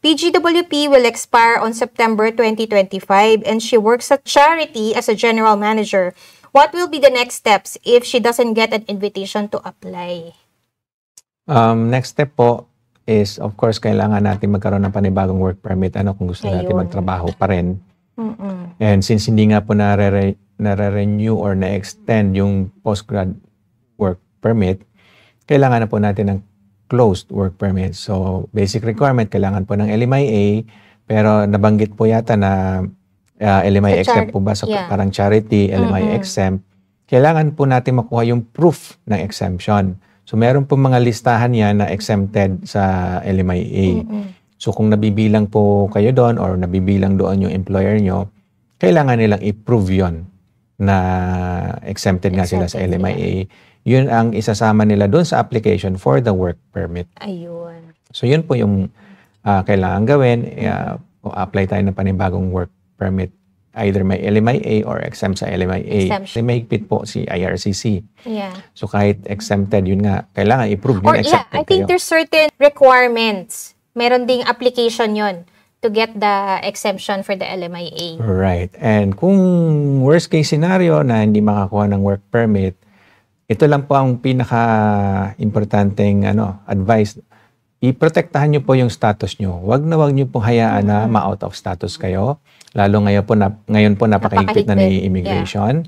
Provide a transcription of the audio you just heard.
PGWP will expire on September 2025 and she works at charity as a general manager. What will be the next steps if she doesn't get an invitation to apply? Next step po is, of course, kailangan natin magkaroon ng panibagong work permit kung gusto natin magtrabaho pa rin. And since hindi nga po nare-renew or na-extend yung postgrad work permit, kailangan na po natin ng closed work permit. So, basic requirement, kailangan po ng LMIA, pero nabanggit po yata na LMIA exempt po ba sa parang charity, LMIA exempt, kailangan po natin makuha yung proof ng exemption. So, meron po mga listahan yan na exempted sa LMIA. So, kung nabibilang po kayo doon or nabibilang doon yung employer nyo, kailangan nilang i-prove yun na exempted nga sila sa LMIA. Yun ang isasama nila doon sa application for the work permit. Ayun. So, yun po yung kailangan gawin. Apply tayo ng panibagong work permit. Either may LMIA or exempt sa LMIA. Kasi may higpit po si IRCC. Yeah. So kahit exempted, yun nga, kailangan i-prove yung exempted I think there's certain requirements. Meron ding application yon to get the exemption for the LMIA. Right. And kung worst case scenario na hindi makakuha ng work permit, ito lang po ang pinaka-importanteng advice. I-protektahan nyo po yung status nyo. Wag nyo pong hayaan na ma-out of status kayo. Lalo ngayon po napakahigpit na ni immigration.